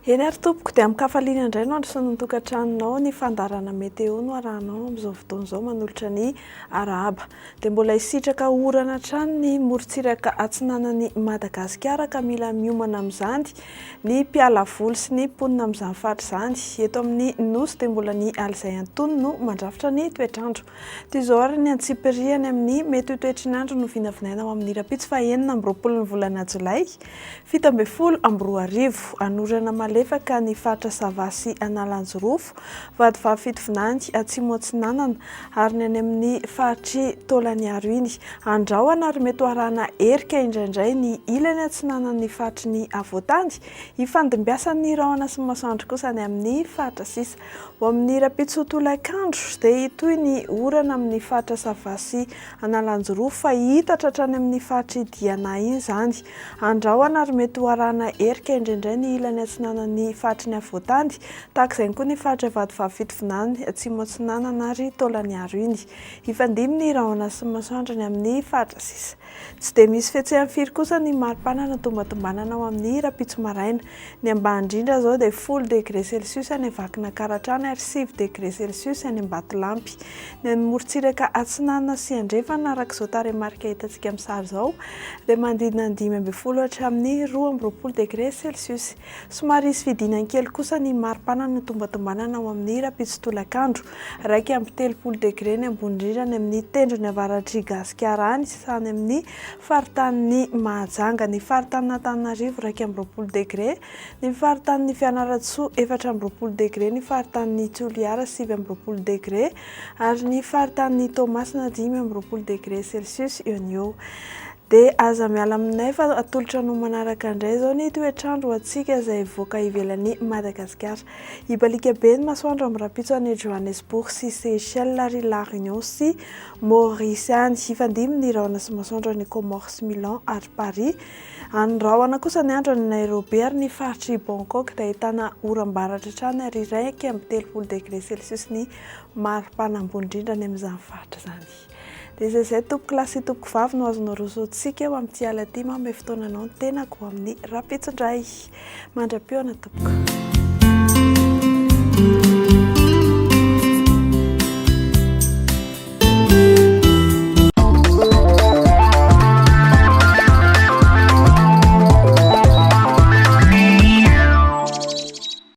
Eny ary tompoko dia amin'nkafaliana indray no andro sy ny tokantranonao ny fandarana meteo no arahanao amin'izao fotoana izao manolotra ny arahaba. Dia mbola hisitraka orana hatrany ny morontsiraka atsinanan'i Madagasikara ka mila miomana amin'izany ny mpiala voly sy ny mponina amin'izany faritra izany. Eto amin'ny nosy dia mbola ny Alizay Antony no mandrafitra ny toetr'andro. Toy izao ary ny antsipiriany amin'ny mety ho toetr'andro no vinavinaina ao amin'ny rapitso fa 4 ny volana Jolay 17 anorana malefaka ny faritra Savasy Analanjorofo, Vadivavy Fitovinany, Atsimo Atsinanana ary ny any amin'ny faritry Taolagnaro iny. Andrahoana ary mety ho arahana erika indraindray ny ilany atsinanan'ny faritry ny Avoatany, ifandimbiasan'ny rahona sy masoandro kosa ny amin'ny faritra sisa. Ho amin'ny rapitso tolakandro dia hitoy ny orana amin'ny faritra Savasy Analanjorofo fa hita hatrany amin'ny faritry Diana iny izany. Andrahoana ary mety ho arahana erika indraindray ny ilany atsinanan'ny faritry ny Avoatany, tahaka izay koa ny faritra Vadivavy Fitovinany, Atsimo Atsinanana ary Taolagnaro iny. Ifandimy ny rahona sy masoandro ny amin'ny faritra sisa. Tsy dia misy fihetsehany firy kosa ny mari-pana tombatombanana ao amin'ny rapitso maraina. Ny ambany indrindra izao dia 10 degré Celsius any Vakina Karatrany ary 7 degré Celsius any Ambatolampy. Ny morontsiraka atsinanana sy andrefana araka izao tarehimarika hitantsika amin'ny sary izao dia manodidina 5 hatramin'ny 12 degré Celsius. Somary hisy fidinany kely kosa ny mari-pana tombatombanana ao amin'ny rapitso tolakandro, 2 degré ny ambony indrindra ny amin'ny tendrony avaratry Gasikara any sy any amin'ny faritanin'ny Mahajanga, ny faritanin'ny Antananarivo 2 degré, ny faritanin'ny Fianarantsoa 4 degré, ny faritanin'ny Toliara 7 degré ary ny faritanin'ny Toamasina 5 degré Celsius eo ny eo. Dia aza miala aminay fa atolotra no manaraka indray izao ny toetr'andro antsika izay voaka ivelan'ny Madagasikara. Ibalika be ny masoandro amin'ny rapitso any Johannesburg sy Seychelles ary La Réunion sy Maurice any. Ifandimy ny rahona sy masoandro any Comores, Milan ary Paris. Andrahoana kosa ny andro any Nairobi ary ny faritry Bangkok dia ahitana oram-baratra hatrany ary 3 degré Celsius ny mari-pana ambony indrindra ny amin'izany faritra izany. Dia izay tompoko lahy sy tompoko vavy no azonao rosoantsika eo amin'ny tiala ty mamy fotoananao ny tenako amin'ny rapitso indray. Mandra-pioana tompoko.